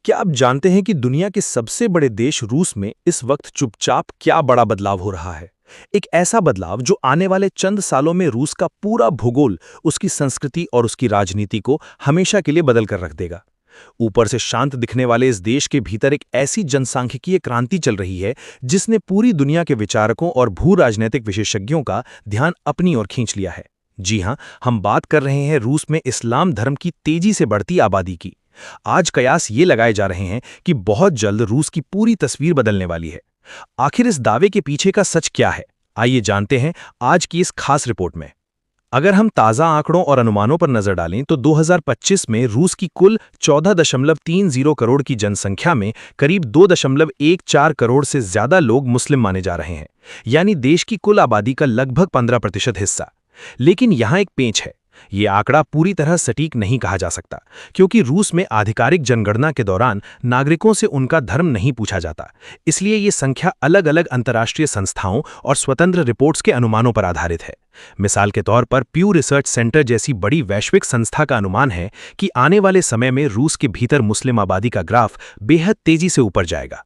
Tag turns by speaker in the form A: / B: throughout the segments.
A: क्या आप जानते हैं कि दुनिया के सबसे बड़े देश रूस में इस वक्त चुपचाप क्या बड़ा बदलाव हो रहा है? एक ऐसा बदलाव जो आने वाले चंद सालों में रूस का पूरा भूगोल, उसकी संस्कृति और उसकी राजनीति को हमेशा के लिए बदल कर रख देगा। ऊपर से शांत दिखने वाले इस देश के भीतर एक ऐसी जनसांख्यिकीय क्रांति चल रही है जिसने पूरी दुनिया के विचारकों और भू राजनीतिक विशेषज्ञों का ध्यान अपनी ओर खींच लिया है। जी हां, हम बात कर रहे हैं रूस में इस्लाम धर्म की तेजी से बढ़ती आबादी की। आज कयास ये लगाए जा रहे हैं कि बहुत जल्द रूस की पूरी तस्वीर बदलने वाली है। आखिर इस दावे के पीछे का सच क्या है? आइए जानते हैं आज की इस खास रिपोर्ट में। अगर हम ताज़ा आंकड़ों और अनुमानों पर नजर डालें तो 2025 में रूस की कुल 14.30 करोड़ की जनसंख्या में करीब 2.14 करोड़ से ज्यादा लोग मुस्लिम माने जा रहे हैं, यानी देश की कुल आबादी का लगभग 15% हिस्सा। लेकिन यहाँ एक पेंच है। ये आंकड़ा पूरी तरह सटीक नहीं कहा जा सकता, क्योंकि रूस में आधिकारिक जनगणना के दौरान नागरिकों से उनका धर्म नहीं पूछा जाता। इसलिए ये संख्या अलग अलग अंतर्राष्ट्रीय संस्थाओं और स्वतंत्र रिपोर्ट्स के अनुमानों पर आधारित है। मिसाल के तौर पर प्यू रिसर्च सेंटर जैसी बड़ी वैश्विक संस्था का अनुमान है कि आने वाले समय में रूस के भीतर मुस्लिम आबादी का ग्राफ बेहद तेजी से ऊपर जाएगा।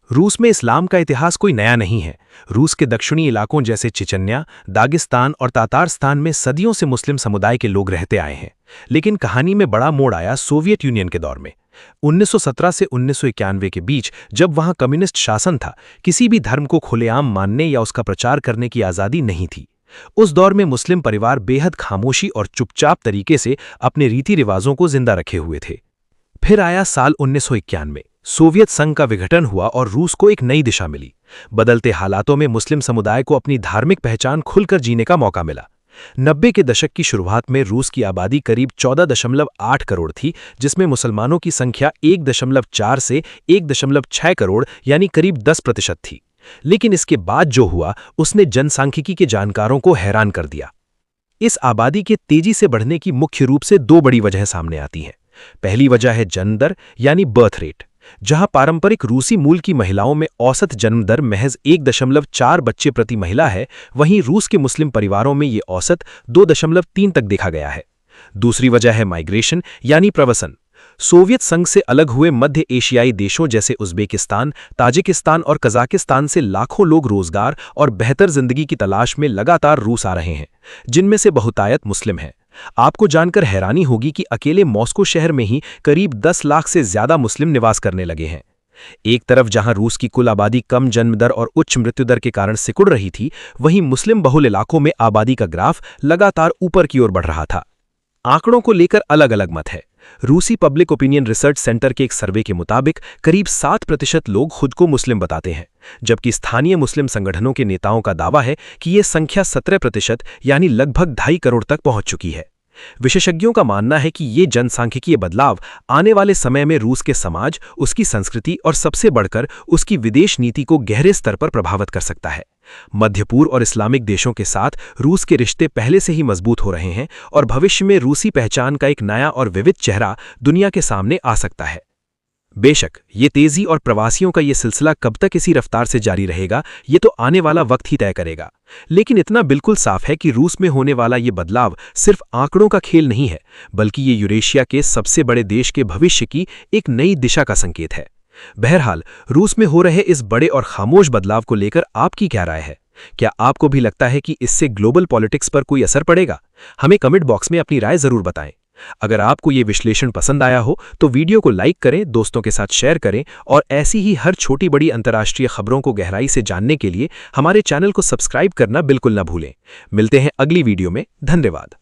A: रूस में इस्लाम का इतिहास कोई नया नहीं है। रूस के दक्षिणी इलाकों जैसे चिचन्या, दागिस्तान और तातारस्तान में सदियों से मुस्लिम समुदाय के लोग रहते आए हैं। लेकिन कहानी में बड़ा मोड़ आया सोवियत यूनियन के दौर में। 1917 से 1991 के बीच, जब वहां कम्युनिस्ट शासन था, किसी भी धर्म को खुलेआम मानने या उसका प्रचार करने की आज़ादी नहीं थी। उस दौर में मुस्लिम परिवार बेहद खामोशी और चुपचाप तरीके से अपने रीति रिवाजों को जिंदा रखे हुए थे। फिर आया साल 1991। सोवियत संघ का विघटन हुआ और रूस को एक नई दिशा मिली। बदलते हालातों में मुस्लिम समुदाय को अपनी धार्मिक पहचान खुलकर जीने का मौका मिला। 90 के दशक की शुरुआत में रूस की आबादी करीब 14.8 करोड़ थी, जिसमें मुसलमानों की संख्या 1.4 से 1.6 करोड़ यानी करीब 10% थी। लेकिन इसके बाद जो हुआ उसने जनसांख्यिकी के जानकारों को हैरान कर दिया। इस आबादी के तेजी से बढ़ने की मुख्य रूप से दो बड़ी वजह सामने आती हैं। पहली वजह है जन्म दर यानी बर्थ रेट। जहां पारंपरिक रूसी मूल की महिलाओं में औसत जन्म दर महज 1.4 बच्चे प्रति महिला है, वहीं रूस के मुस्लिम परिवारों में ये औसत 2.3 तक देखा गया है। दूसरी वजह है माइग्रेशन यानी प्रवसन। सोवियत संघ से अलग हुए मध्य एशियाई देशों जैसे उज़्बेकिस्तान, ताजिकिस्तान और कजाकिस्तान से लाखों लोग रोजगार और बेहतर जिंदगी की तलाश में लगातार रूस आ रहे हैं, जिनमें से बहुतायत मुस्लिम हैं। आपको जानकर हैरानी होगी कि अकेले मॉस्को शहर में ही करीब 10 लाख से ज्यादा मुस्लिम निवास करने लगे हैं। एक तरफ जहां रूस की कुल आबादी कम जन्म दर और उच्च मृत्यु दर के कारण सिकुड़ रही थी, वहीं मुस्लिम बहुल इलाकों में आबादी का ग्राफ लगातार ऊपर की ओर बढ़ रहा था। आंकड़ों को लेकर अलग अलग मत है। रूसी पब्लिक ओपिनियन रिसर्च सेंटर के एक सर्वे के मुताबिक करीब 7% लोग खुद को मुस्लिम बताते हैं, जबकि स्थानीय मुस्लिम संगठनों के नेताओं का दावा है कि ये संख्या 17% यानी लगभग 2.5 करोड़ तक पहुंच चुकी है। विशेषज्ञों का मानना है कि ये जनसांख्यिकीय बदलाव आने वाले समय में रूस के समाज, उसकी संस्कृति और सबसे बढ़कर उसकी विदेश नीति को गहरे स्तर पर प्रभावित कर सकता है। मध्य पूर्व और इस्लामिक देशों के साथ रूस के रिश्ते पहले से ही मजबूत हो रहे हैं और भविष्य में रूसी पहचान का एक नया और विविध चेहरा दुनिया के सामने आ सकता है। बेशक ये तेजी और प्रवासियों का ये सिलसिला कब तक इसी रफ्तार से जारी रहेगा, ये तो आने वाला वक्त ही तय करेगा। लेकिन इतना बिल्कुल साफ है कि रूस में होने वाला ये बदलाव सिर्फ आंकड़ों का खेल नहीं है, बल्कि ये यूरेशिया के सबसे बड़े देश के भविष्य की एक नई दिशा का संकेत है। बहरहाल, रूस में हो रहे इस बड़े और खामोश बदलाव को लेकर आपकी क्या राय है? क्या आपको भी लगता है कि इससे ग्लोबल पॉलिटिक्स पर कोई असर पड़ेगा? हमें कमेंट बॉक्स में अपनी राय जरूर बताएं। अगर आपको ये विश्लेषण पसंद आया हो तो वीडियो को लाइक करें, दोस्तों के साथ शेयर करें और ऐसी ही हर छोटी बड़ी अंतर्राष्ट्रीय खबरों को गहराई से जानने के लिए हमारे चैनल को सब्सक्राइब करना बिल्कुल न भूलें। मिलते हैं अगली वीडियो में। धन्यवाद।